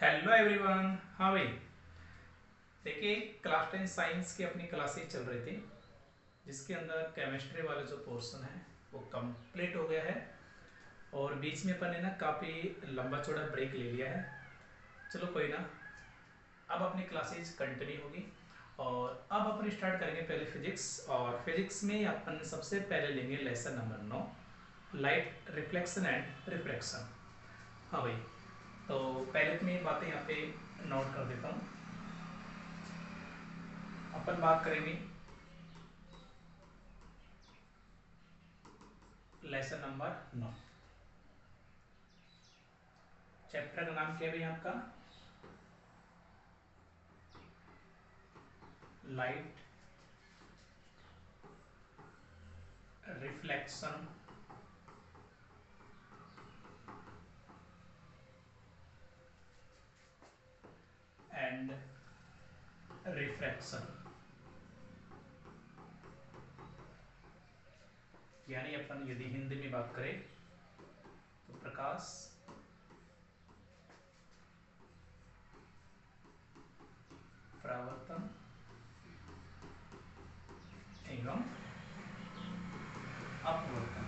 Hello everyone. हाँ भाई, देखिए क्लास 10 साइंस की अपनी क्लासेस चल रही थी, जिसके अंदर केमिस्ट्री वाला जो पोर्शन है वो कंप्लीट हो गया है। और बीच में अपन ने ना काफ़ी लंबा चौड़ा ब्रेक ले लिया है। चलो कोई ना, अब अपनी क्लासेज कंटिन्यू होगी। और अब अपन स्टार्ट करेंगे पहले फिजिक्स। और फिजिक्स में अपन सबसे पहले लेंगे lesson number 9, light reflection and refraction. हाँ भाई, तो पहले तो मैं ये बातें यहाँ पे नोट कर देता हूँ। अपन बात करेंगे लेसन नंबर 9। चैप्टर का नाम क्या है भाई आपका? Light reflection and refraction. यानी अपन यदि हिंदी में बात करें तो प्रकाश, परावर्तन एवं अपवर्तन,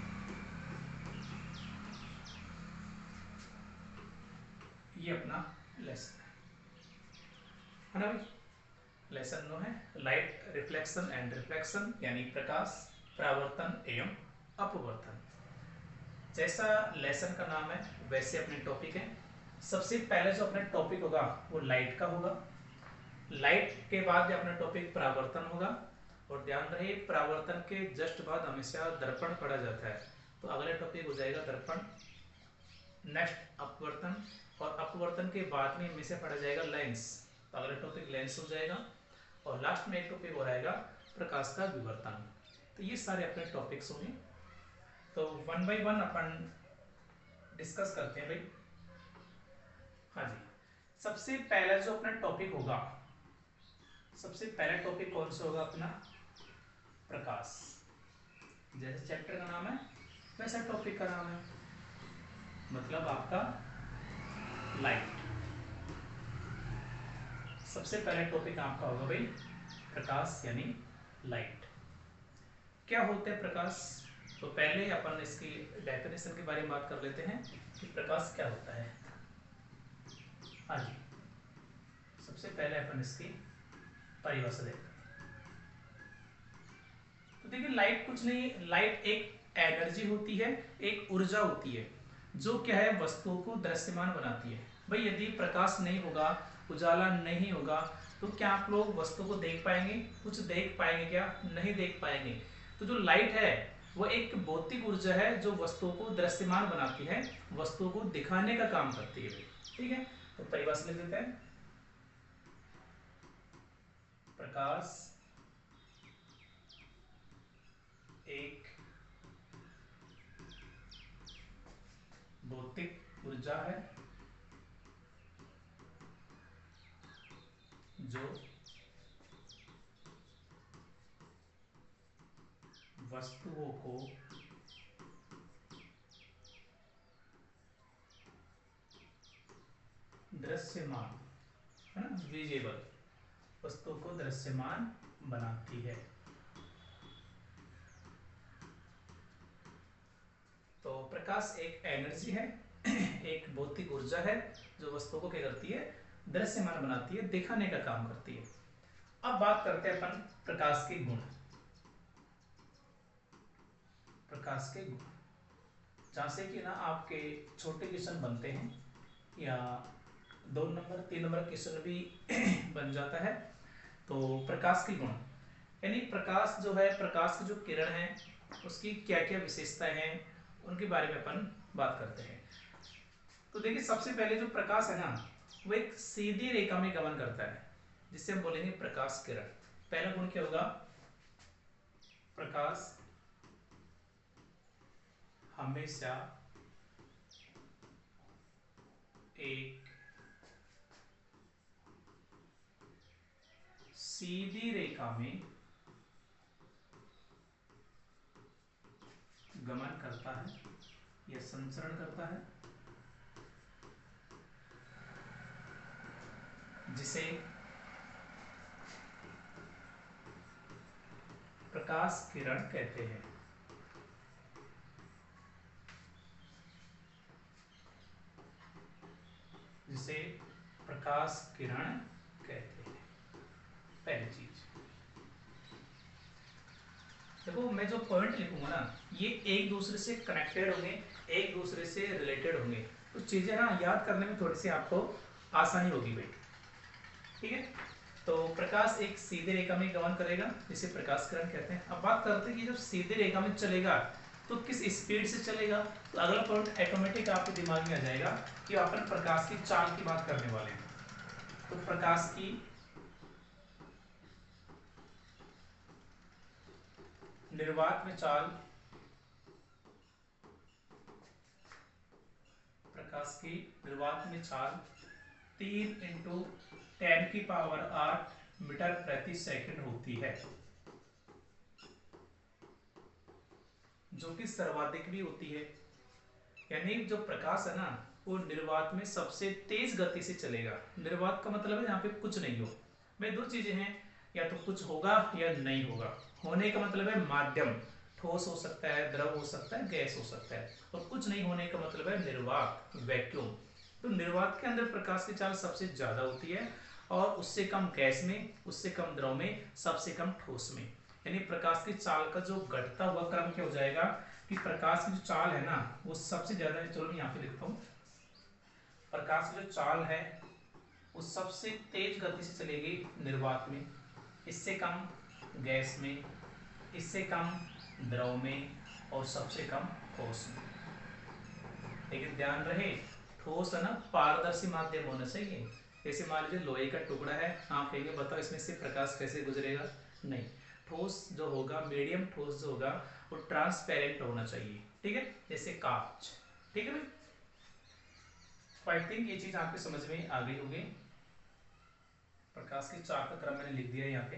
ये अपना लेसन है ना भाई। लेसन 9 है लाइट रिफ्लेक्शन एंड रिफ्लेक्शन, यानी प्रकाश, परावर्तन एवं अपवर्तन। जैसा लेसन का नाम है वैसे अपने टॉपिक है। सबसे पहले जो अपना टॉपिक होगा वो लाइट का होगा। लाइट के बाद अपना टॉपिक परावर्तन होगा। और ध्यान रहे, परावर्तन के जस्ट बाद हमेशा दर्पण पढ़ा जाता है। तो अगला टॉपिक हो जाएगा दर्पण, नेक्स्ट अपवर्तन, और अपवर्तन के बाद में हमेशा पढ़ा जाएगा लेंस। तो अगला टॉपिक लेंस हो जाएगा। और लास्ट में एक टॉपिक हो रहेगा प्रकाश का विवर्तन। तो ये सारे अपने टॉपिक्स होंगे। तो one by one upon discuss करते हैं भाई। हाँ जी, सबसे पहला जो अपना टॉपिक होगा, सबसे पहला टॉपिक कौन सा होगा अपना? प्रकाश। जैसे चैप्टर का नाम है वैसा टॉपिक का नाम है, मतलब आपका लाइट। सबसे पहला टॉपिक आपका होगा भाई प्रकाश यानी लाइट। क्या होता है प्रकाश? तो पहले अपन इसकी डेफिनेशन के बारे में बात कर लेते हैं कि प्रकाश क्या होता है। हाँ जी, सबसे पहले अपन इसकी परिभाषा देखते हैं। तो देखिए, लाइट कुछ नहीं, लाइट एक एनर्जी होती है, एक ऊर्जा होती है, जो क्या है वस्तुओं को दृश्यमान बनाती है। भाई यदि प्रकाश नहीं होगा, उजाला नहीं होगा, तो क्या आप लोग वस्तु को देख पाएंगे? कुछ देख पाएंगे क्या? नहीं देख पाएंगे। तो जो लाइट है वो एक भौतिक ऊर्जा है जो वस्तुओं को दृश्यमान बनाती है, वस्तुओं को दिखाने का काम करती है। ठीक है, तो परिभाषा लिख देते हैं। प्रकाश एक भौतिक ऊर्जा है जो वस्तुओं को दृश्यमान, है ना, विजिबल, वस्तुओं को दृश्यमान बनाती है। तो प्रकाश एक एनर्जी है, एक भौतिक ऊर्जा है जो वस्तुओं को क्या करती है? दृश्यमान बनाती है, दिखाने का काम करती है। अब बात करते हैं अपन प्रकाश के गुण। प्रकाश के गुण, जहां से कि ना आपके छोटे क्वेश्चन बनते हैं, या 2 नंबर 3 नंबर क्वेश्चन भी बन जाता है। तो प्रकाश के गुण यानी प्रकाश जो है, प्रकाश की जो किरण है उसकी क्या क्या विशेषताएं हैं, उनके बारे में अपन बात करते हैं। तो देखिए, सबसे पहले जो प्रकाश है ना, वो एक सीधी रेखा में गमन करता है, जिससे हम बोलेंगे प्रकाश किरण। पहला गुण क्या होगा? प्रकाश हमेशा एक सीधी रेखा में गमन करता है या संचरण करता है। जिसे प्रकाश किरण कहते हैं। जिसे प्रकाश किरण कहते हैं। पहली चीज देखो, मैं जो पॉइंट लिखूंगा ना, ये एक दूसरे से कनेक्टेड होंगे, एक दूसरे से रिलेटेड होंगे, तो चीजें ना याद करने में थोड़ी सी आपको आसानी होगी भाई। ठीक है, तो प्रकाश एक सीधी रेखा में गमन करेगा, जिसे प्रकाश किरण कहते हैं। अब बात करते हैं कि जब सीधी रेखा में चलेगा तो किस स्पीड से चलेगा। तो अगला पॉइंट ऑटोमेटिक आपके दिमाग में आ जाएगा कि अपन प्रकाश की चाल की बात करने वाले हैं। तो प्रकाश की निर्वात में चाल, प्रकाश की निर्वात में चाल 3 × 10⁸ मीटर प्रति सेकंड होती है, जो कि सर्वाधिक भी होती है। यानी जो प्रकाश है ना, वो निर्वात में सबसे तेज गति से चलेगा। निर्वात का मतलब है यहाँ पे कुछ नहीं हो। में दो चीजें हैं, या तो कुछ होगा या नहीं होगा। होने का मतलब है माध्यम, ठोस हो सकता है, द्रव हो सकता है, गैस हो सकता है। और कुछ नहीं होने का मतलब है निर्वात, वैक्यूम। तो निर्वात के अंदर प्रकाश की चाल सबसे ज्यादा होती है, और उससे कम गैस में, उससे कम द्रव में, सबसे कम ठोस में। यानी प्रकाश की चाल का जो घटता हुआ क्रम क्या हो जाएगा कि प्रकाश की जो चाल है ना, वो सबसे ज्यादा, चलो मैं यहाँ पे लिखता हूँ, प्रकाश की जो चाल है वो सबसे तेज गति से चलेगी निर्वात में, इससे कम गैस में, इससे कम द्रव में, और सबसे कम ठोस में। लेकिन ध्यान रहे, ठोस है ना पारदर्शी माध्यम होना चाहिए। जैसे मान लीजिए लोहे का टुकड़ा है, आप कहेंगे बताओ इसमें से प्रकाश कैसे गुजरेगा। नहीं, ठोस जो होगा, मीडियम ठोस जो होगा, वो ट्रांसपेरेंट होना चाहिए। ठीक है, जैसे कांच। ठीक है भाई, तो आई थिंक ये चीज आपके समझ में आ गई होगी। प्रकाश की चाल का क्रम मैंने लिख दिया यहाँ पे,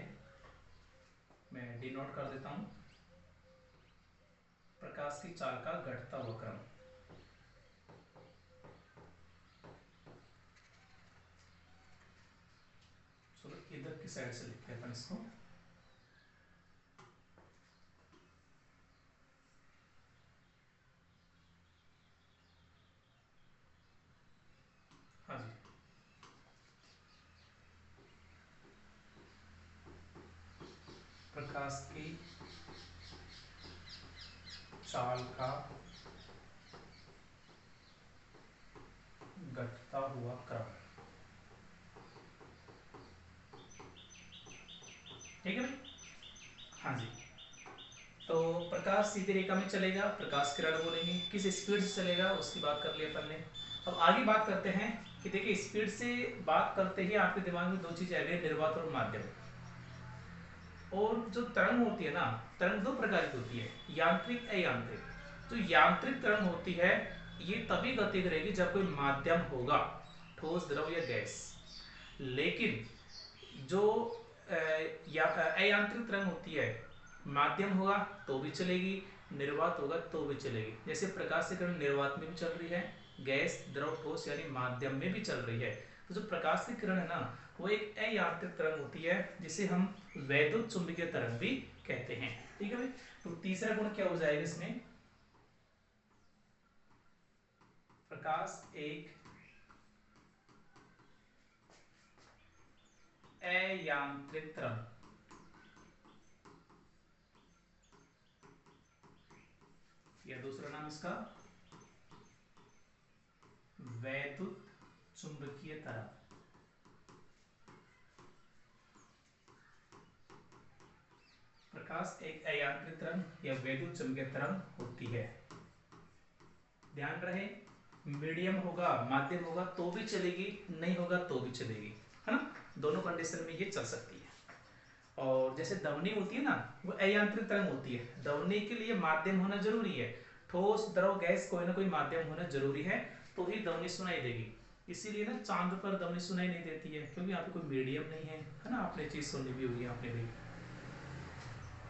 मैं डिनोट कर देता हूँ। प्रकाश की चाल का घटता हुआ क्रम। चलो इधर की साइड से लिखते हैं अपन इसको। हाँ जी, प्रकाश की चाल का घटता हुआ क्रम। ठीक है भाई, हाँ जी। तो प्रकाश सीधी रेखा में चलेगा, प्रकाश किरण बोलेंगे। किस स्पीड से चलेगा उसकी बात कर ली अपन ने। अब आगे बात करते हैं कि देखिए, स्पीड से बात करते ही आपके दिमाग में दो चीजें आ गई, निर्वात और माध्यम। और जो तरंग होती है ना, तरंग दो प्रकार की होती है, यांत्रिक, अयांत्रिक। तो यांत्रिक तरंग होती है, ये तभी गति करेगी जब कोई माध्यम होगा, ठोस, द्रव या गैस। लेकिन जो अयांत्रिक तरंग होती है, माध्यम होगा तो भी चलेगी, निर्वात होगा तो भी चलेगी। जैसे प्रकाश की किरण निर्वात में भी चल रही है, गैस, द्रव, ठोस यानी माध्यम में भी चल रही है। तो जो प्रकाश की किरण है ना, वो एक अयांत्रिक तरंग होती है, जिसे हम वैद्युत चुंबकीय तरंग भी कहते हैं। ठीक है भाई, तो तीसरा गुण क्या हो जाएगा इसमें, प्रकाश एक अयांत्रिक तरंग, या दूसरा नाम इसका वैद्युत चुंबकीय तरंग। प्रकाश एक अयांत्रिक तरंग या वैद्युत चुंबकीय तरंग होती है। ध्यान रहे, मीडियम होगा, माध्यम होगा तो भी चलेगी, नहीं होगा तो भी चलेगी, है ना। दोनों कंडीशन में ये चल सकती है। और जैसे ध्वनि होती है ना, वो अयांत्रिक तरंग होती है। ध्वनि के लिए माध्यम होना जरूरी है, ठोस, द्रव, गैस, कोई ना कोई माध्यम होना जरूरी है, तो ही ध्वनि सुनाई देगी। इसीलिए ना चांद पर ध्वनि सुनाई नहीं देती है, क्योंकि यहाँ पे कोई मीडियम नहीं है ना। आपने चीज सुनी भी होगी आपने भी।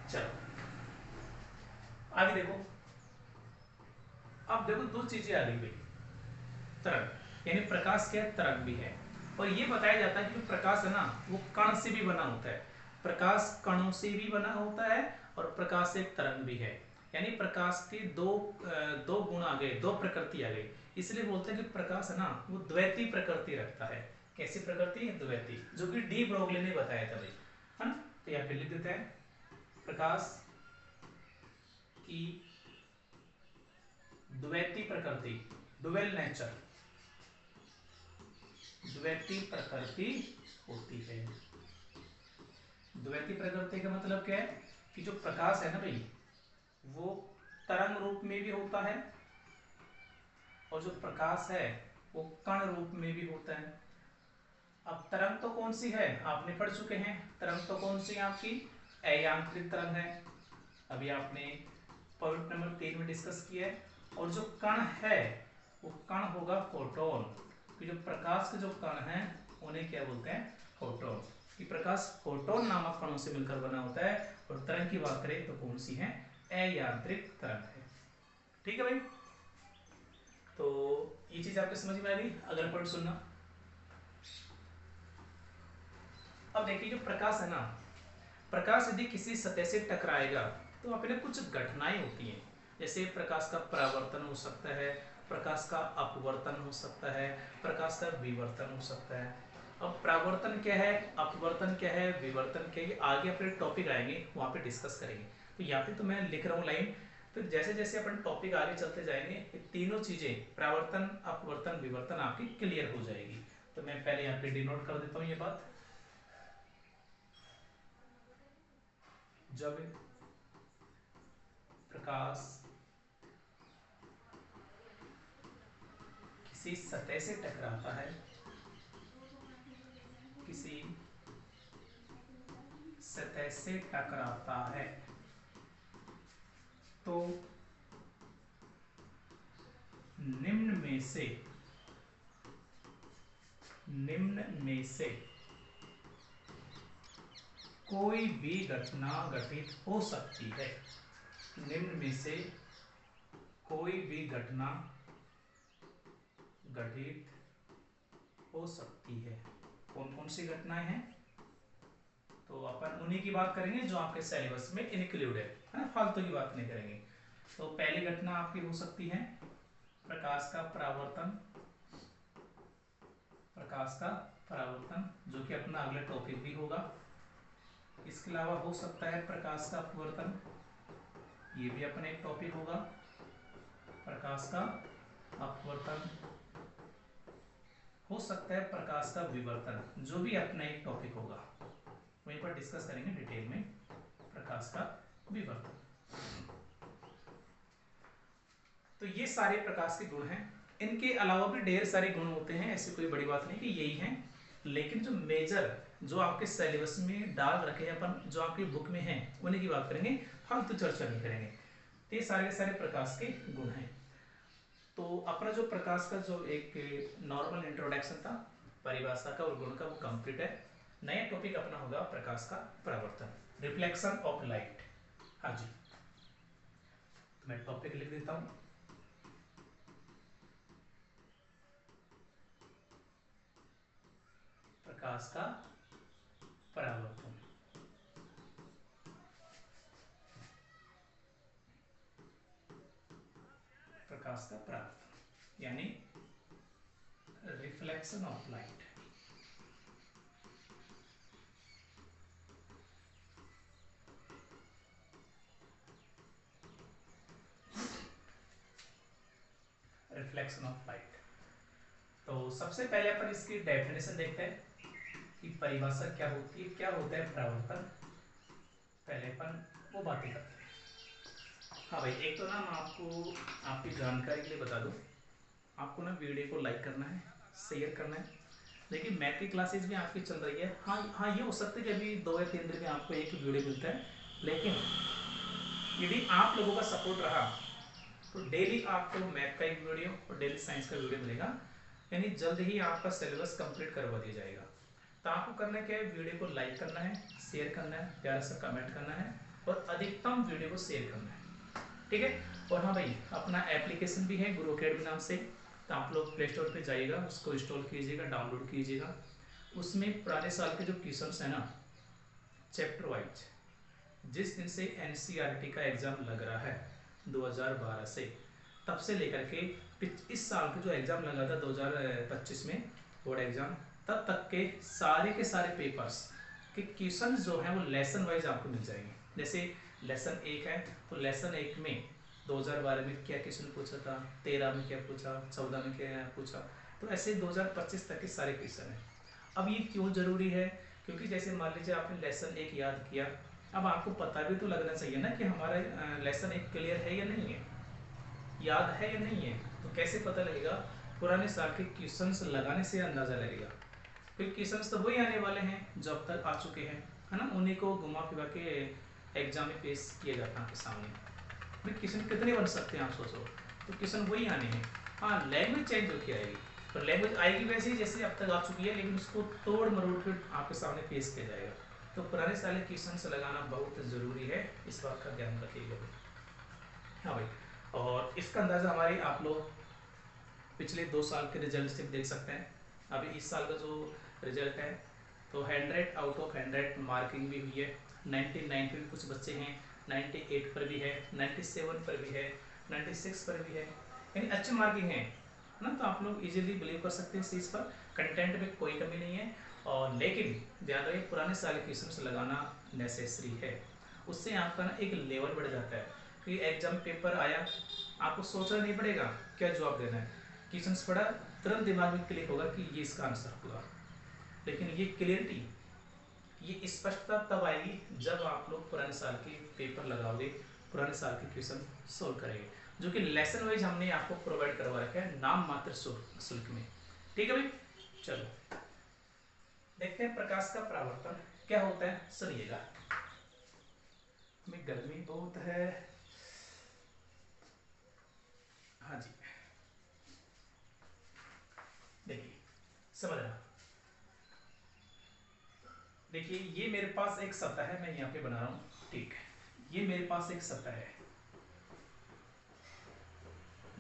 चलो आगे देखो। अब देखो दो चीजें आ गई भाई, तरंग, यानी प्रकाश क्या तरंग भी है। और ये बताया जाता है कि जो प्रकाश है ना वो कण से भी बना होता है, प्रकाश कणों से भी बना होता है और प्रकाश एक तरंग भी है, यानी प्रकाश के दो गुण आ गए, दो प्रकृति आ गई। इसलिए बोलते हैं कि प्रकाश है ना वो द्वैती प्रकृति रखता है। कैसी प्रकृति? द्वैती, जो कि डी ब्रोगली ने बताया था भाई, है ना। तो यहाँ पे लिख देते हैं प्रकाश की द्वैती प्रकृति, डुअल नेचर, द्वैती प्रकृति होती है। द्वैती प्रकृति का मतलब क्या है कि जो प्रकाश है ना भाई वो तरंग रूप में भी होता है और जो प्रकाश है वो कण रूप में भी होता है। अब तरंग तो कौन सी है आपने पढ़ चुके हैं, तरंग तो कौन सी है आपकी? अयांत्रिक तरंग है, अभी आपने पॉइंट नंबर 3 में डिस्कस किया है। और जो कण है वो कण होगा फोटोन, कि जो प्रकाश के जो कण हैं उन्हें क्या बोलते हैं? फोटोन। कि प्रकाश फोटोन नामक कणों से मिलकर बना होता है। और तरंग की बात करें तो कौन सी है? अयांत्रिक तरंग है। ठीक है भाई, तो ये चीज आपको समझ में आ गई। अगला पॉइंट सुनना। अब देखिए जो प्रकाश है ना, प्रकाश यदि किसी सतह से टकराएगा तो वहां पे कुछ घटनाएं होती हैं। जैसे प्रकाश का परावर्तन हो सकता है, प्रकाश का अपवर्तन हो सकता है, प्रकाश का विवर्तन हो सकता है। अब परावर्तन क्या है, अपवर्तन क्या है, विवर्तन क्या है, आगे अपने टॉपिक आएंगे वहां पे डिस्कस करेंगे। तो यहाँ पे तो मैं लिख रहा हूँ लाइन, फिर जैसे जैसे अपन टॉपिक आगे चलते जाएंगे ये तीनों चीजें परावर्तन अपवर्तन विवर्तन आपकी क्लियर हो जाएगी। तो मैं पहले यहाँ पे डिनोट कर देता हूँ ये बात। जब प्रकाश किसी सतह से टकराता है, किसी सतह से टकराता है तो निम्न में से कोई भी घटना घटित हो सकती है। निम्न में से कोई भी घटना घटित हो सकती है। कौन कौन सी घटनाएं हैं? तो अपन उन्हीं की बात करेंगे जो आपके सिलेबस में इंक्लूड है ना, फालतू की बात नहीं करेंगे। तो पहली घटना आपकी हो सकती है प्रकाश का परावर्तन, प्रकाश का परावर्तन जो कि अपना अगला टॉपिक भी होगा। इसके अलावा हो सकता है प्रकाश का अपवर्तन, ये भी अपना एक टॉपिक होगा। प्रकाश का अपवर्तन हो सकता है, प्रकाश का विवर्तन जो भी अपना एक टॉपिक होगा, वहीं पर डिस्कस करेंगे डिटेल में प्रकाश का विवर्तन। तो ये सारे प्रकाश के गुण हैं। इनके अलावा भी ढेर सारे गुण होते हैं, ऐसी कोई बड़ी बात नहीं कि यही हैं। लेकिन जो मेजर जो आपके सिलेबस में डाल रखे हैं अपन, जो आपकी बुक में हैं, उन्हीं की बात करेंगे, फालतू चर्चा नहीं करेंगे। तो ये सारे सारे प्रकाश के गुण हैं। तो अपना जो प्रकाश का जो एक नॉर्मल इंट्रोडक्शन था परिभाषा का और गुण का, वो कंप्लीट है। नया टॉपिक अपना होगा प्रकाश का परावर्तन, रिफ्लेक्शन ऑफ लाइट। हाँ जी, तो मैं टॉपिक लिख देता हूं, प्रकाश का परावर्तन। प्रकाश का परावर्तन यानी reflection of light. Reflection of light. तो सबसे पहले अपन इसकी डेफिनेशन देखते हैं कि परिभाषा क्या होती है, क्या होता है परावर्तन। पहले अपन वो बातें करते हैं। हाँ भाई, एक तो ना मैं आपको आपकी जानकारी के लिए बता दूं, आपको ना वीडियो को लाइक करना है, शेयर करना है। देखिए मैथ की क्लासेज भी आपकी चल रही है। हाँ हाँ, ये हो सकता है कि अभी 2 या 3 दिन में आपको एक वीडियो मिलता है, लेकिन यदि आप लोगों का सपोर्ट रहा तो डेली आपको मैथ का एक वीडियो और डेली साइंस का वीडियो मिलेगा, यानी जल्द ही आपका सिलेबस कंप्लीट करवा दिया जाएगा। तो आपको करना क्या है, वीडियो को लाइक करना है, शेयर करना है, प्यारा सा कमेंट करना है और अधिकतम वीडियो को शेयर करना है, ठीक है। और हाँ भाई, अपना एप्लीकेशन भी है गुरु अकेडमी नाम से, तो आप लोग प्ले स्टोर पर जाइएगा, उसको इंस्टॉल कीजिएगा, डाउनलोड कीजिएगा। उसमें पुराने साल के जो क्वेश्चंस हैं ना, चैप्टर वाइज, जिस दिन से एनसीईआरटी का एग्ज़ाम लग रहा है 2012 से, तब से लेकर के इस साल का जो एग्ज़ाम लगा था 2025 में बोर्ड एग्ज़ाम, तब तक के सारे पेपर्स के क्वेश्चन जो हैं वो लेसन वाइज आपको मिल जाएंगे। जैसे लेसन 1 है तो लेसन 1 में 2012 में क्या क्वेश्चन पूछा था, 13 में क्या पूछा, 14 में क्या पूछा, तो ऐसे 2025 तक के सारे क्वेश्चन हैं। अब ये क्यों ज़रूरी है, क्योंकि जैसे मान लीजिए आपने लेसन 1 याद किया, अब आपको पता भी तो लगना चाहिए ना कि हमारा लेसन 1 क्लियर है या नहीं है, याद है या नहीं है। तो कैसे पता लगेगा, पुराने साल के क्वेश्चंस लगाने से अंदाज़ा लगेगा, क्योंकि क्वेश्चंस तो वही आने वाले हैं जो अब तक आ चुके हैं, है ना, उन्हीं को घुमा फिरा के एग्जाम में पेश किया जाता है आपके सामने। क्वेश्चन कितने बन सकते हैं आप सोचो, तो क्वेश्चन वही आने हैं। हाँ, लैंग्वेज चेंज होकर आएगी, पर लैंग्वेज आएगी वैसे ही जैसे अब तक आ चुकी है, लेकिन उसको तोड़ मरोड़ कर आपके सामने पेश किया जाएगा। तो पुराने साल के क्वेश्चन लगाना बहुत ज़रूरी है, इस बात का ध्यान रखिएगा। हाँ भाई, और इसका अंदाज़ा हमारे आप लोग पिछले 2 साल के रिजल्ट से देख सकते हैं। अभी इस साल का जो रिजल्ट है तो 100 आउट ऑफ 100 मार्किंग भी हुई है। 99 पे भी कुछ बच्चे हैं, 98 पर भी है, 97 पर भी है, 96 पर भी है, यानी अच्छी मार्किंग है ना। तो आप लोग इजीली बिलीव कर सकते हैं इस चीज़ पर, कंटेंट में कोई कमी नहीं है। और लेकिन ध्यान रखिए, पुराने साल के क्वेश्चन लगाना नेसेसरी है, उससे आपका ना एक लेवल बढ़ जाता है कि एग्जाम पेपर आया, आपको सोचना नहीं पड़ेगा क्या जवाब देना है, क्वेश्चंस पढ़ा तुरंत दिमाग में क्लिक होगा कि ये इसका आंसर होगा। लेकिन ये क्लियरिटी, ये स्पष्टता तब आएगी जब आप लोग पुराने साल के पेपर लगाओगे, पुराने साल के क्वेश्चन सोल्व करेंगे, जो कि लेसन वाइज हमने आपको प्रोवाइड करवा रखा है नाम मात्र शुल्क में। ठीक है भाई, चलो देखते हैं प्रकाश का परावर्तन क्या होता है। सुनिएगा, में गर्मी बहुत है। हाँ जी, देखिए समझना, देखिए ये मेरे पास एक सतह है, मैं यहाँ पे बना रहा हूँ, ठीक है। ये मेरे पास एक सतह है,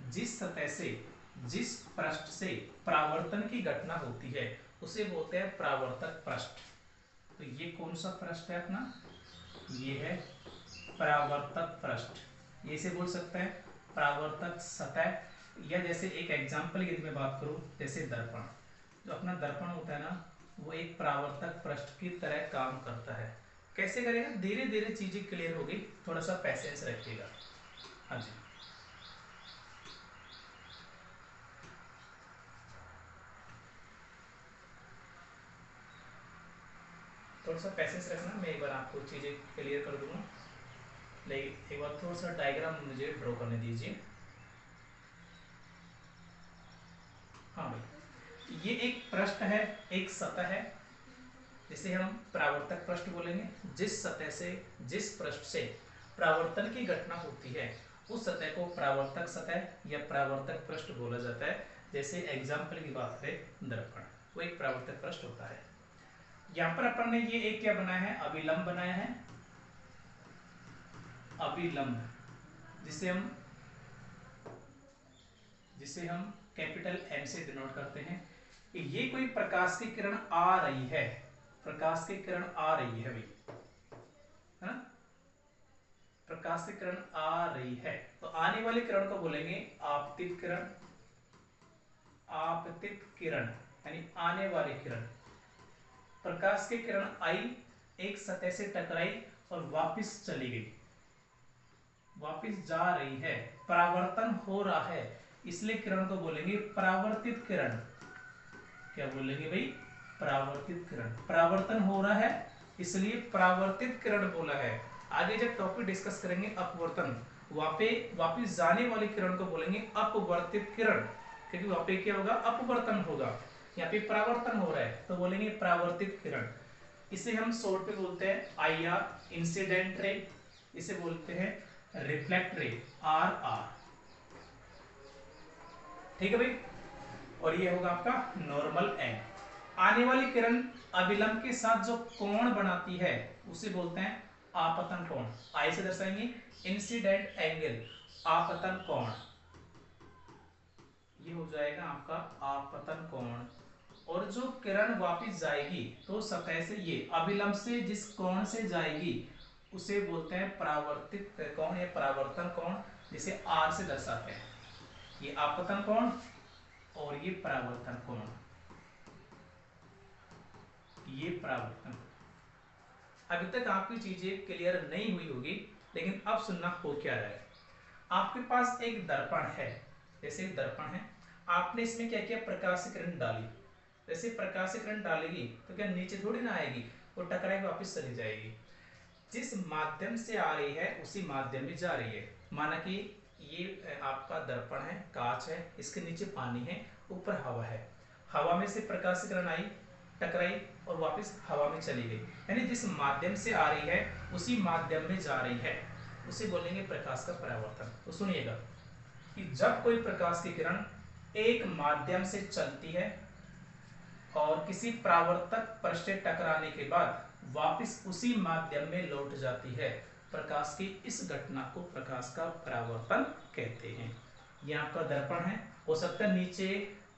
जिस सतह से, जिस पृष्ठ से परावर्तन की घटना होती है उसे बोलते हैं परावर्तक पृष्ठ। तो ये कौन सा पृष्ठ है अपना, ये है परावर्तक पृष्ठ, ये से बोल सकते हैं परावर्तक सतह। या जैसे एक एग्जांपल यदि मैं बात करूं, जैसे दर्पण, जो अपना दर्पण होता है ना, वो एक परावर्तक पृष्ठ की तरह काम करता है। कैसे करेगा, धीरे धीरे चीजें क्लियर होगी, थोड़ा सा पैसेंस रखिएगा। हाँ जी, थोड़ा सा पैसेंस रखना, मैं एक बार आपको चीजें क्लियर कर दूंगा। लेकिन एक बार थोड़ा सा डायग्राम मुझे ड्रॉ करने दीजिए। हाँ भाई, ये एक पृष्ठ है, एक सतह है, जिसे हम परावर्तक पृष्ठ बोलेंगे। जिस सतह से, जिस पृष्ठ से परावर्तन की घटना होती है उस सतह को परावर्तक सतह या परावर्तक पृष्ठ बोला जाता है। जैसे एग्जाम्पल की बात करें, दर्पण, वो एक परावर्तक पृष्ठ होता है। यहाँ पर अपन ने ये एक क्या बनाया है, अभिलंब बनाया है, अभिलंब, जिसे हम कैपिटल एम से डिनोट करते हैं। ये कोई प्रकाश की किरण आ रही है, प्रकाश की किरण आ रही है भाई, है ना, प्रकाश की किरण आ रही है, तो आने वाली किरण को बोलेंगे आपतित किरण। आपतित किरण यानी आने वाली किरण। प्रकाश की किरण आई, एक सतह से टकराई और वापस चली गई, वापस जा रही है, परावर्तन हो रहा है, इसलिए किरण को बोलेंगे परावर्तित किरण। क्या बोलेंगे भाई, परावर्तित किरण। परावर्तन हो रहा है इसलिए परावर्तित किरण बोला है। आगे जब टॉपिक डिस्कस करेंगे अपवर्तन, वापिस जाने वाली किरण को बोलेंगे अपवर्तित किरण, क्योंकि वहां पे क्या होगा, अपवर्तन होगा, यहाँ पे परावर्तन हो रहा है तो बोलेंगे परावर्तित किरण। इसे हम शॉर्ट पे बोलते हैं IR, इंसिडेंट रे, इसे बोलते हैं रिफ्लेक्ट रे, RR। ठीक है भाई, और ये होगा आपका नॉर्मल एंग। आने वाली किरण अभिलंब के साथ जो कोण बनाती है उसे बोलते हैं आपतन कोण। आई से दर्शाएंगे इंसिडेंट एंगल, आपतन कोण, ये हो जाएगा आपका आपतन कोण। और जो किरण वापस जाएगी तो सतह से ये अभिलंब से जिस कोण से जाएगी उसे बोलते हैं परावर्तित कोण या परावर्तन कोण, जिसे आर से दर्शाते हैं। ये आपतन कोण और ये परावर्तन कोण, ये परावर्तन। अभी तक आपकी चीजें क्लियर नहीं हुई होगी, लेकिन अब सुनना हो क्या रहा है। आपके पास एक दर्पण है, जैसे एक दर्पण है, आपने इसमें क्या किया, प्रकाश किरण डाली। जैसे प्रकाश किरण डालेगी तो क्या नीचे थोड़ी ना आएगी, वो टकरा के वापस चली जाएगी। जिस माध्यम से आ रही है उसी माध्यम में जा रही है। माना कि ये आपका दर्पण है, कांच है, इसके नीचे पानी है, ऊपर हवा है। हवा में से प्रकाश किरण आई, टकराई और वापस हवा में चली गई। यानी जिस माध्यम से आ रही है उसी माध्यम में जा रही है, उसे बोलेंगे प्रकाश का परावर्तन। तो सुनिएगा कि जब कोई प्रकाश की किरण एक माध्यम से चलती है और किसी परावर्तक पृष्ठ से टकराने के बाद वापस उसी माध्यम में लौट जाती है, प्रकाश की इस घटना को प्रकाश का परावर्तन कहते हैं। ये आपका दर्पण है, हो सकता है नीचे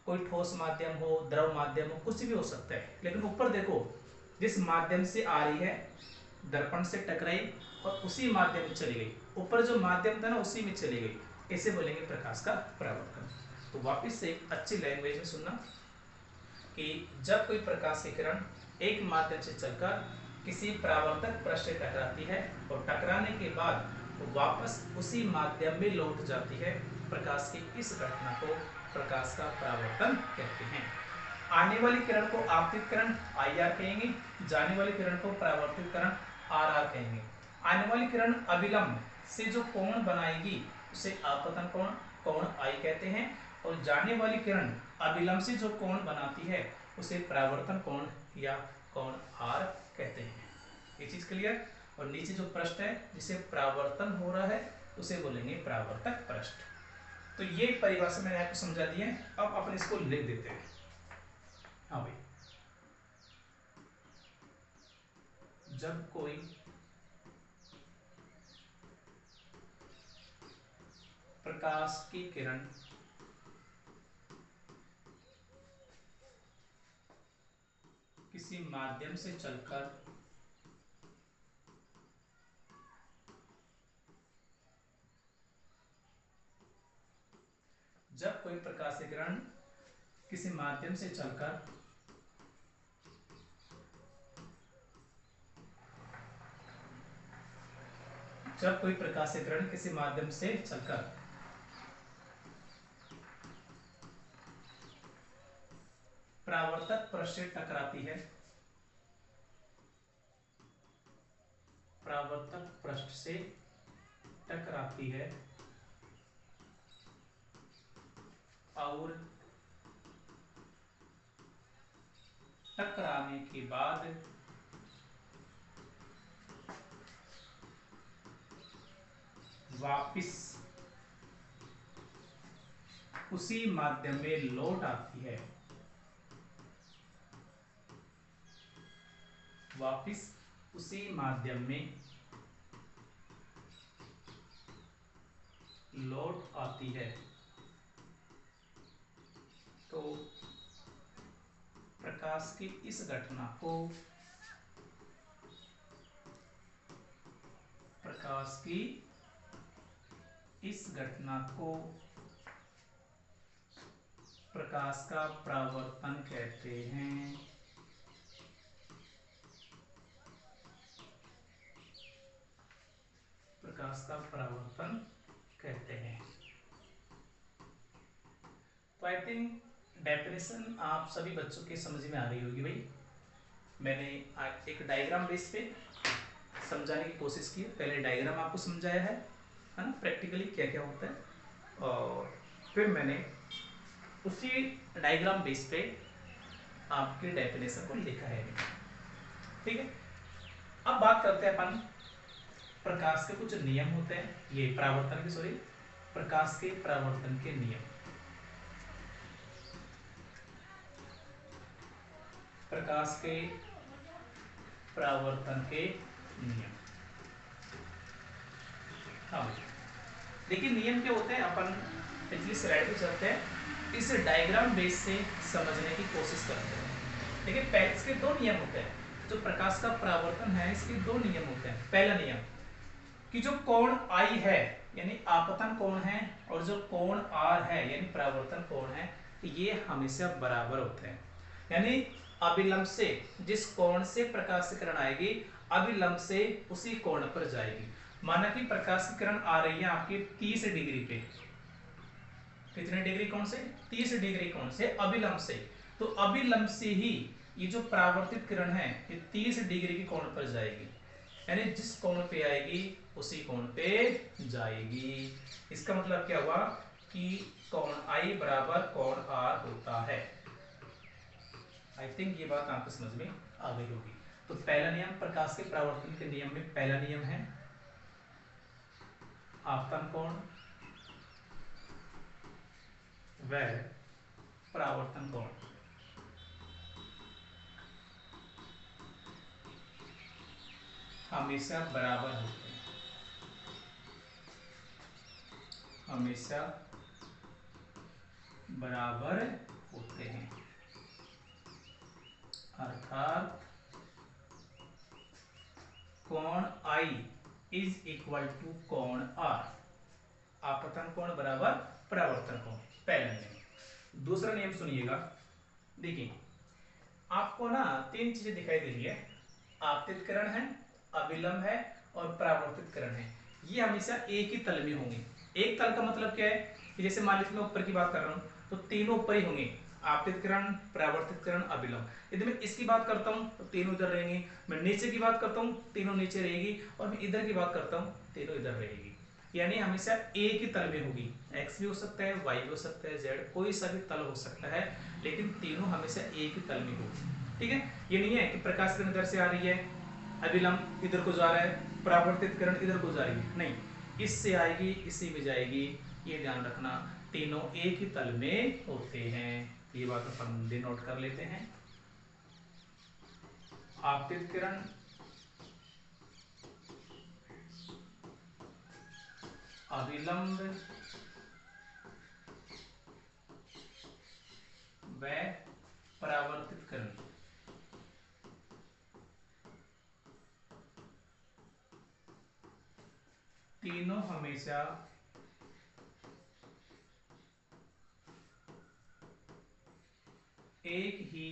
कोई ठोस माध्यम हो, द्रव माध्यम हो, कुछ भी हो सकता है, लेकिन ऊपर देखो जिस माध्यम से आ रही है दर्पण से टकराई और उसी माध्यम में चली गई, ऊपर जो माध्यम था ना उसी में चली गई, इसे बोलेंगे प्रकाश का परावर्तन। तो वापस से अच्छी लैंग्वेज में सुनना कि जब कोई प्रकाश की किरण एक माध्यम से चलकर किसी परावर्तक पृष्ठ से टकराती है और टकराने के बाद वापस उसी माध्यम में लौट जाती है, प्रकाश की इस घटना को प्रकाश का परावर्तन कहते हैं। आने वाली किरण को आपतित किरण IR कहेंगे, जाने वाली किरण को परावर्तित किरण RR कहेंगे। आने वाली किरण अभिलंब से जो कोण बनाएगी उसे आपतन कोण, कोण I कहते हैं, और जाने वाली किरण अभिलंब से जो कोण बनाती है उसे परावर्तन कोण या कोण R कहते हैं। ये चीज क्लियर। और नीचे जो पृष्ठ है जिसे परावर्तन हो रहा है उसे बोलेंगे परावर्तक पृष्ठ। तो ये परिभाषा मैंने आपको समझा दी है, अब अपन इसको लिख देते हैं। हाँ भाई, जब कोई प्रकाश की किरण किसी माध्यम से चलकर जब कोई प्रकाश की किरण किसी माध्यम से चलकर जब कोई प्रकाश की किरण किसी माध्यम से चलकर परावर्तक पृष्ठ से टकराती है, परावर्तक पृष्ठ से टकराती है और टकराने के बाद वापिस उसी माध्यम में लौट आती है, वापिस उसी माध्यम में लौट आती है, तो प्रकाश की इस घटना को प्रकाश की इस घटना को प्रकाश का परावर्तन कहते हैं। प्रकाश का परावर्तन कहते हैं। तो आई थिंक डेफिनेशन आप सभी बच्चों के समझ में आ रही होगी भाई। मैंने एक डायग्राम बेस पे समझाने की कोशिश की। पहले डायग्राम आपको समझाया है ना, प्रैक्टिकली क्या क्या होता है, और फिर मैंने उसी डायग्राम बेस पे आपके डेफिनेशन को लिखा है। ठीक है, अब बात करते हैं अपन प्रकाश के कुछ नियम होते हैं, ये परावर्तन के प्रकाश के परावर्तन के नियम। प्रकाश के परावर्तन के नियम, हाँ देखिए नियम क्या होते हैं, अपन पिछली स्लाइड पे चलते हैं। इस डायग्राम बेस से समझने की कोशिश करते हैं। देखिए पहले इसके दो नियम होते हैं, जो प्रकाश का परावर्तन है इसके दो नियम होते हैं। पहला नियम कि जो कोण आई है यानी आपतन कोण है और जो कोण आर है यानी परावर्तन कोण है, ये हमेशा बराबर होते हैं। यानी अभिलंब से जिस कोण से प्रकाश की किरण आएगी अभिलंब से उसी कोण पर जाएगी। माना कि प्रकाश की किरण आ रही है आपके 30 डिग्री पे, कितने डिग्री कोण से, 30 डिग्री कोण से अभिलंब से, तो अभिलंब से ही ये जो परावर्तित किरण है ये 30 डिग्री के कोण पर जाएगी, यानी जिस कोण पे आएगी उसी कोण पे जाएगी। इसका मतलब क्या हुआ कि कोण आई बराबर कोण आर होता है। आई थिंक ये बात आपको समझ में आ गई होगी। तो पहला नियम प्रकाश के परावर्तन के नियम में पहला नियम है आपतन कोण व परावर्तन कोण हमेशा बराबर होते हैं, हमेशा बराबर होते हैं। अर्थात कोण I इज इक्वल टू कोण R, आपतन कोण बराबर परावर्तन कोण, पहला नियम। दूसरा नियम सुनिएगा, देखिए आपको ना तीन चीजें दिखाई दे रही है, आपतित किरण है, अभिलंब है और परावर्तित किरण है। ये हमेशा एक ही तल में होंगे। एक तल का मतलब क्या है कि जैसे मान लीजिए मैं ऊपर की बात कर रहा हूँ तो तीनों ऊपर ही होंगे, आपतित किरण, परावर्तित किरण, अभिलंब। यदि मैं इसकी बात करता हूँ तो तीनों इधर रहेंगे, मैं नीचे की बात करता हूँ तीनों नीचे रहेगी, और मैं इधर की बात करता हूँ तीनों इधर रहेगी। यानी हमेशा एक ही तल में होगी। एक्स भी हो सकता है, वाई भी हो सकता है, जेड, कोई सा भी तल हो सकता है, लेकिन तीनों हमेशा एक ही तल में होगी। ठीक है, ये नहीं है कि प्रकाश किरण इधर से आ रही है, अभिलंब इधर को जा रहा है, परावर्तित किरण इधर को जा रही है, नहीं, इससे आएगी इसी में जाएगी, ये ध्यान रखना, तीनों एक ही तल में होते हैं। ये बात अपन नोट कर लेते हैं। आपतित किरण, अभिलंब व परावर्तित किरण तीनों हमेशा एक ही,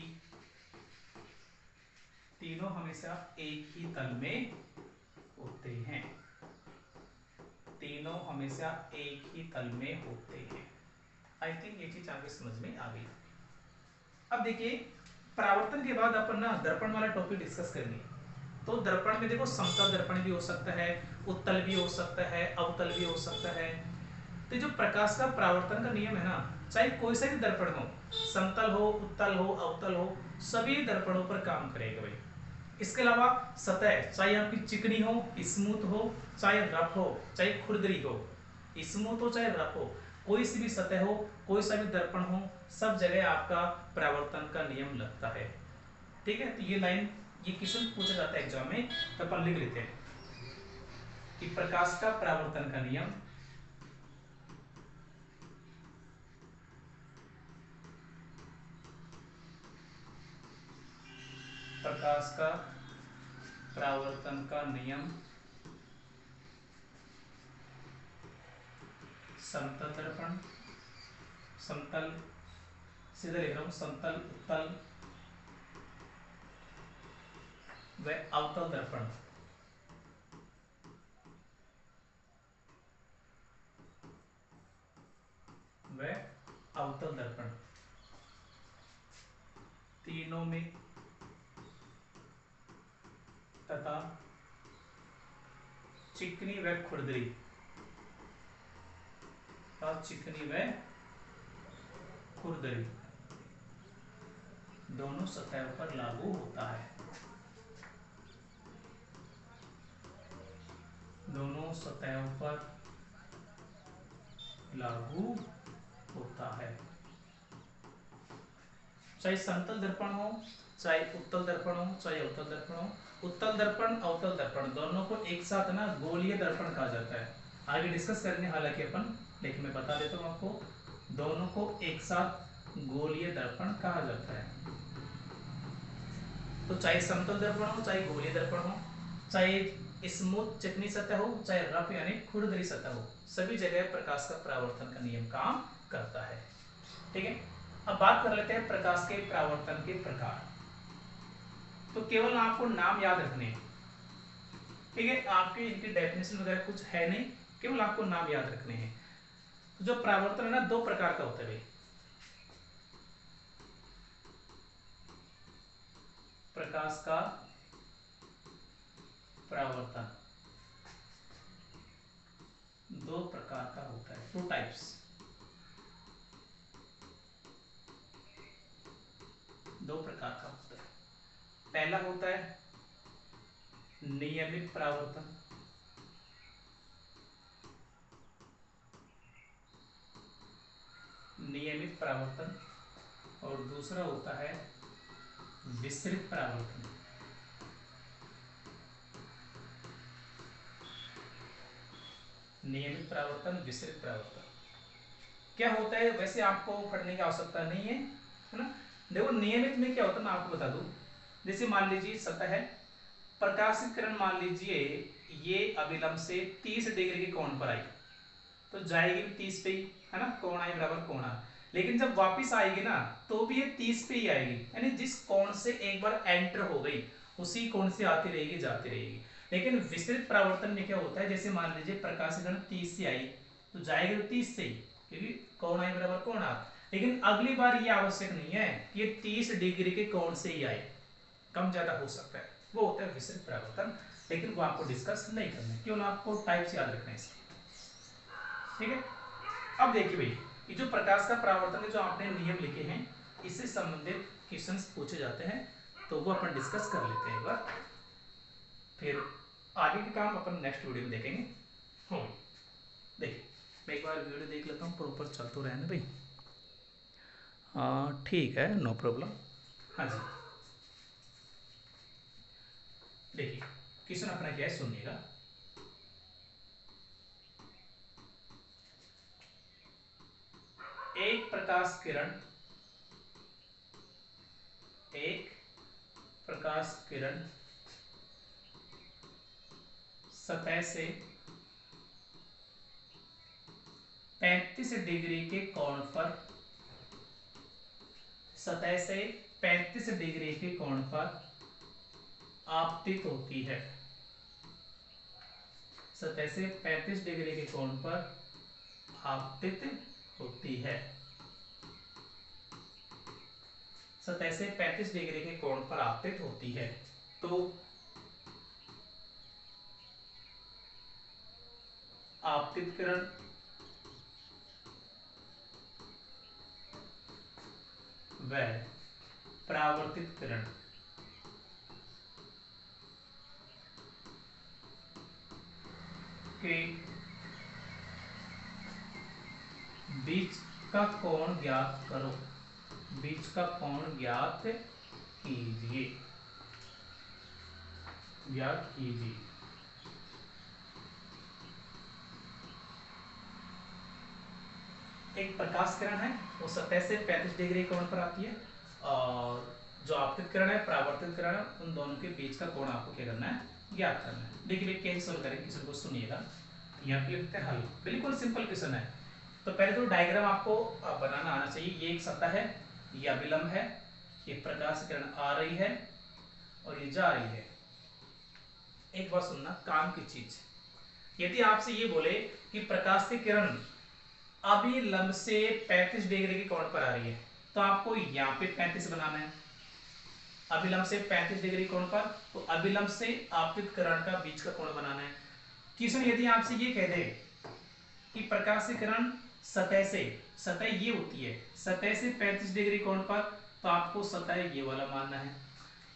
तीनों हमेशा एक ही तल में होते हैं, तीनों हमेशा एक ही तल में होते हैं। आई थिंक ये चीज आपके समझ में आ गई। अब देखिए परावर्तन के बाद अपन ना दर्पण वाला टॉपिक डिस्कस करेंगे। तो दर्पण में देखो समतल दर्पण भी हो सकता है, उत्तल भी हो सकता है, अवतल भी हो सकता है। तो जो प्रकाश का परावर्तन का नियम है ना, चाहे कोई सा भी दर्पण हो, समतल हो, उत्तल हो, अवतल हो, सभी दर्पणों पर काम करेगा भाई। इसके अलावा सतह चाहे आपकी चिकनी हो, स्मूथ हो, चाहे रफ हो, चाहे खुरदरी हो, स्मूथ हो चाहे रफ हो, कोई सी भी सतह हो, कोई सा भी दर्पण हो, सब जगह आपका परावर्तन का नियम लगता है। ठीक है, तो ये लाइन, ये क्वेश्चन पूछा जाता है एग्जाम में, तो अपन लिख लेते हैं कि प्रकाश का परावर्तन का नियम प्रकाश का परावर्तन का नियम समतल दर्पण, समतल, सीधे लिख रहा हूं, समतल, उत्तल व अवतल दर्पण व अवतल दर्पण तीनों में तथा चिकनी व खुरदरी, चिकनी व खुरदरी दोनों सतहों पर लागू होता है, दोनों सतहों पर लागू होता है। चाहे समतल दर्पण हो, चाहे उत्तल दर्पण हो, चाहे अवतल दर्पण हो, उत्तल दर्पण अवतल दर्पण दोनों को एक साथ ना गोलीय दर्पण कहा जाता है। आगे डिस्कस करेंगे हालांकि अपन, लेकिन मैं बता देता हूं आपको, दोनों को एक साथ गोलीय दर्पण कहा जाता है। तो चाहे समतल दर्पण हो, चाहे गोलीय दर्पण हो, चाहे स्मूथ चिकनी सतह हो, चाहे रफ यानी खुरदरी सतह हो, सभी जगह प्रकाश का परावर्तन का नियम काम करता है। ठीक है, अब बात कर लेते हैं प्रकाश के परावर्तन के प्रकार। तो केवल आपको नाम याद रखने हैं, ठीक है, आपके इनकी डेफिनेशन वगैरह कुछ है नहीं, केवल आपको नाम याद रखने हैं। तो जो परावर्तन है ना, दो प्रकार का होता है। प्रकाश का परावर्तन दो प्रकार का होता है, टू टाइप्स। दो प्रकार का होता है। पहला होता है नियमित परावर्तन, नियमित परावर्तन, और दूसरा होता है विसरित परावर्तन। नियमित परावर्तन, विसरित परावर्तन क्या होता है, वैसे आपको पढ़ने की आवश्यकता नहीं है, है ना। देखो नियमित में क्या होता है मैं आपको बता दूं। जैसे मान लीजिए सतह है, प्रकाशित किरण मान लीजिए ये अभिलंब से 30 डिग्री के कोण पर आई, तो जाएगी भी 30 पे ही, है ना, कोण आई बराबर कोण आ। लेकिन जब वापस आएगी ना तो भी ये 30 पे ही आएगी, यानी जिस कोण से एक बार एंटर हो गई उसी कोण से आती रहेगी, जाती रहेगी। लेकिन विसरित परावर्तन में क्या होता है, जैसे मान लीजिए प्रकाश किरण 30 से आई तो जाएगी तो 30 से ही, क्योंकि कोण आई बराबर कोण आ। लेकिन अगली बार ये आवश्यक नहीं है कि ये 30 डिग्री के कोण से ही आए, कम ज्यादा हो सकता है, वो होता है विसरित परावर्तन। लेकिन वो आपको डिस्कस नहीं करना है, केवल आपको टाइप्स याद रखना है इसके। ठीक है, अब देखिए भाई, ये जो प्रकाश का परावर्तन के जो आपने नियम लिखे हैं, इससे संबंधित क्वेश्चंस पूछे जाते हैं, तो वो अपन डिस्कस कर लेते हैं एक बार, फिर आगे के काम अपन नेक्स्ट वीडियो में देखेंगे। हो देखिए, मैं एक बार वीडियो देख लेता हूँ, प्रॉपर चल तो रहे ना भाई। हाँ ठीक है, नो प्रॉब्लम। हाँ जी, देखिए क्वेश्चन अपना क्या है सुनिएगा। एक प्रकाश किरण, एक प्रकाश किरण सतह से 35 डिग्री के कोण पर, सतह से 35 डिग्री के कोण पर आपतित होती है। सतह से 35 डिग्री के कोण पर आपतित होती है। सतह से 35 डिग्री के कोण पर आपतित होती है। तो आपतित किरण व परावर्तित किरण के बीच का कोण ज्ञात करो, बीच का कोण ज्ञात कीजिए, ज्ञात कीजिए। एक प्रकाश किरण है, वो सतह से 35 डिग्री कोण पर आती है, और जो आपतित किरण है, परावर्तित किरण है, उन दोनों के बीच का कोण आपको क्या करना है, ज्ञात करना है। देखिए कैसे सोल्व करेंगे, क्वेश्चन को सुनिएगा। यहाँ पे लिखते हैं हल, बिल्कुल सिंपल क्वेश्चन है। तो पहले तो डायग्राम आपको बनाना आना चाहिए। ये एक सतह है, ये अभिलंब है, ये प्रकाश किरण आ रही है और ये जा रही है। एक बात सुनना, काम की चीज, यदि आपसे ये बोले कि प्रकाश की किरण अभिलंब से 35 डिग्री के कोण पर आ रही है, तो आपको यहाँ पे 35 बनाना है। अभिलंब से 35 डिग्री कोण पर, तो अभिलंब से आपतित किरण का बीच का कोण बनाना है। क्वेश्चन यदि आपसे ये कह दे कि प्रकाश की किरण सतह से, सतह ये होती है, सतह से 35 डिग्री कोण पर, तो आपको सतह ये वाला मानना है।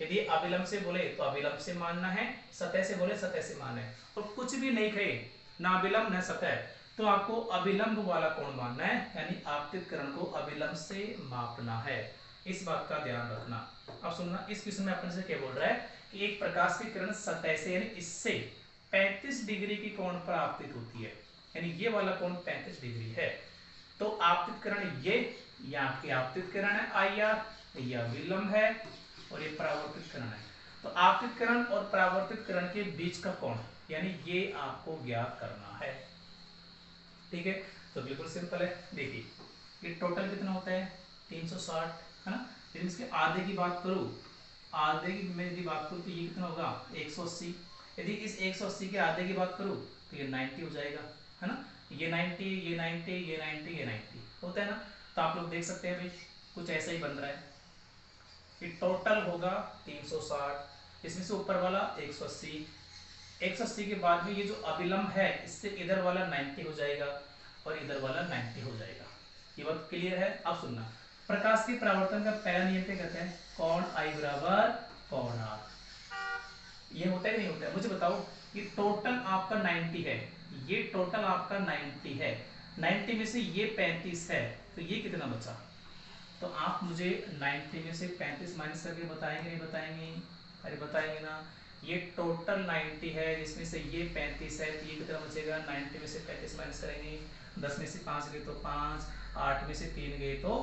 यदि अभिलंब से बोले तो अभिलंब से मानना है, सतह से बोले सतह से मानना है। और कुछ भी नहीं कहे, ना अभिलंब ना सतह, तो आपको अभिलंब वाला कोण मानना है, यानी आपतित किरण को अभिलंब से मापना है। इस बात का ध्यान रखना। अब सुनना, इस क्वेश्चन में अपन से क्या बोल रहा है कि एक प्रकाश की किरण सतह से यानी इससे 35 डिग्री की कोण पर आपतित होती है, यानी ये वाला कोण 35 डिग्री है। तो आपतित किरण ये आपकी आपतित किरण है IR, ये विलंब है और ये परावर्तित किरण है। तो आपतित किरण और परावर्तित किरण के बीच का कोण यानी ये आपको ज्ञात करना है। ठीक है, तो बिल्कुल सिंपल है। देखिए ये टोटल कितना होता है 360, है ना। यदि इसके आधे की बात करूं, आधे की मैं यदि बात करूं तो ये कितना होगा 180। यदि इस 180 के आधे की बात करूं तो ये 90 हो जाएगा, है ना। ये 90, ये 90, ये 90, ये 90 होता है ना। तो आप लोग देख सकते हैं भाई कुछ ऐसा ही बन रहा है कि टोटल होगा 360, इसमें से ऊपर वाला 180, 180 के बाद में ये जो अविलंब है इससे इधर वाला 90 हो जाएगा और इधर वाला 90 हो जाएगा। ये बात क्लियर है। अब सुनना, प्रकाश के परावर्तन का पहला नियम क्या कहते हैं, कोण I बराबर कोण R। ये होता है नहीं होता है, मुझे बताओ। ये टोटल आपका 90 है, ये टोटल आपका 90 है, 90 में से ये 35 है, तो ये कितना बचा। तो आप मुझे 90 में से 35 माइनस करके बताएंगे नहीं बताएंगे, अरे बताएंगे ना। ये टोटल 90 है जिसमें से ये 35 है, तो ये कितना बचेगा 90 में से 35 माइनस करेंगे, 10 में से 5 गए तो 5, 8 में से 3 गए तो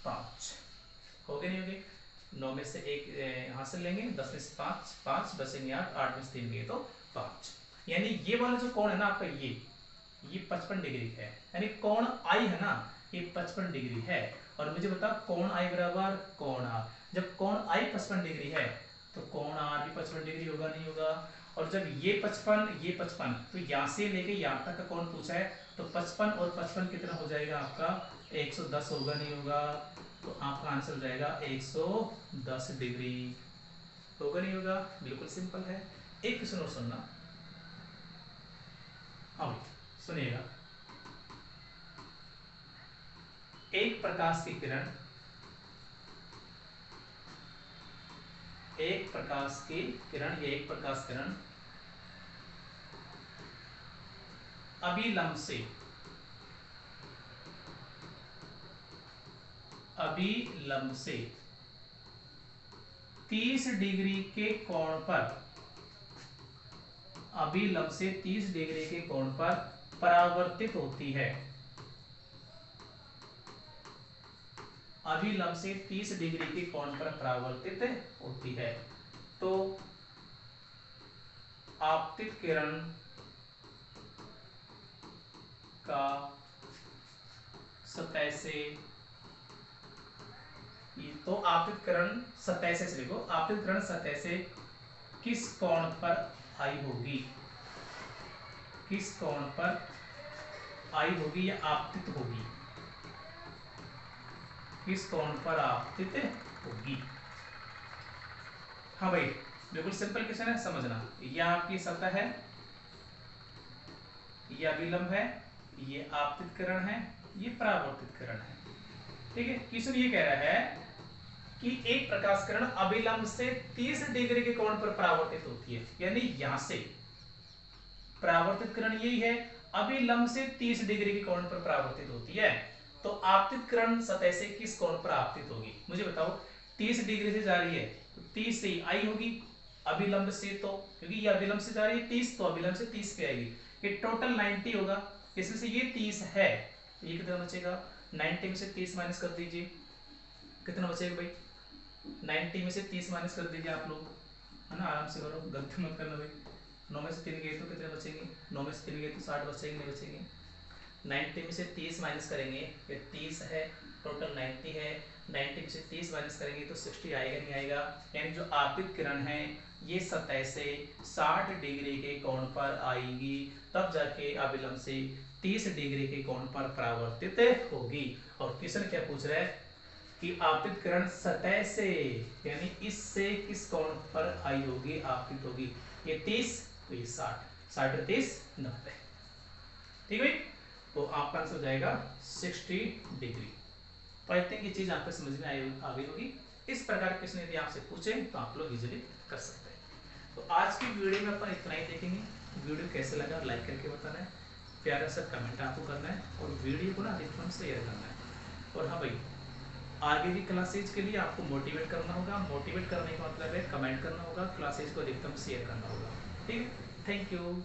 5, हो गए नहीं हो गए। 9 में से 1 यहाँ से लेंगे, 10 में से 5, 5 बचेंगे 8, 8 में से 3 गए तो 5। यानी ये वाला जो कोण है ना आपका ये 55 डिग्री है, यानी कोण I है ना ये 55 डिग्री है। और मुझे बता कोण I बराबर कोण R, जब कोण I 55 डिग्री है तो कोण R भी 55 डिग्री होगा नहीं होगा। और जब ये 55 ये 55, तो यहाँ से लेके यहाँ तक का कोण पूछा है, तो 55 और 55 कितना हो जाएगा आपका 110 होगा नहीं होगा। तो आपका आंसर हो जाएगा 110 डिग्री, होगा नहीं होगा। बिल्कुल सिंपल है। एक क्वेश्चन और सुनना, हाँ सुनिएगा। एक प्रकाश की किरण, एक प्रकाश की किरण, ये एक प्रकाश किरण अभिलंब से 30 डिग्री के कोण पर, अभिलंब से 30 डिग्री के कोण पर परावर्तित होती है। अभिलंब से 30 डिग्री के कोण पर परावर्तित होती है। तो आपतित किरण का सतह से, तो आपतित किरण सतह से लिखो, आपतित किरण सतह से किस कोण पर आई होगी, किस कोण पर आई होगी या आपतित होगी, किस कोण पर आपतित होगी। हाँ भाई बिल्कुल सिंपल क्वेश्चन है, समझना। यह आपकी सतह है, यह अभिलंब है, ये आपतित किरण है, ये परावर्तित किरण है। ठीक है, क्वेश्चन ये कह रहा है कि एक प्रकाश किरण अभिलंब से 30 डिग्री के कोण पर परावर्तित होती है, यानी यहां से परावर्तित किरण यही है, अभिलंब से 30 डिग्री के कोण पर परावर्तित होती है। तो आपतित किरण सतह से किस कोण पर आपतित होगी, मुझे बताओ। 30 डिग्री से जा रही है तो 30 से आई होगी, अभिलंब से तो, क्योंकि ये अभिलंब से जा रही है 30, तो अभिलंब से 30 पे आएगी। ये टोटल 90 होगा, इसमें से ये 30 है, तो ये कितना बचेगा 90 में से 30 माइनस कर दीजिए, कितना बचेगा भाई 90 में से 30 माइनस कर दीजिए आप लोग, है ना। आराम से करो, गलती मत करना भाई। 9 में से 3 गए तो कितने बचेंगे, 9 में से 3 गए तो 60 बचेंगे नहीं बचेंगे। 90 में से 30 माइनस करेंगे, ये 30 है, टोटल 90 है, 90 में से 30 माइनस करेंगे तो 60 आएगा नहीं आएगा। यानी जो आपतित किरण है ये सतह से 60 डिग्री के कोण पर आएगी, तब जाके अभिलंब से 30 डिग्री के कोण पर परावर्तित होगी। और क्वेश्चन क्या पूछ रहा है कि आपतित किरण सतह से, यानी इससे किस कोण पर आई होगी, आपतित होगी। ये 30 तो ये 60, 60 30 90, ठीक है। तो आपका आंसर हो जाएगा 60 डिग्री। तो आई थिंक ये चीज आपको समझ में आ गई होगी। इस प्रकार क्वेश्चन यदि आपसे पूछे तो आप लोग इजीली कर सकते हैं। तो आज की वीडियो में अपन इतना ही देखेंगे। वीडियो कैसे लगा लाइक करके बताना है, प्यारा सा कमेंट आपको करना है और वीडियो को ना अधिकतम शेयर करना है। और हाँ भाई, आगे की क्लासेज के लिए आपको मोटिवेट करना होगा। मोटिवेट करने का मतलब है कमेंट करना होगा, क्लासेज को अधिकतम शेयर करना होगा। ठीक है, थैंक यू।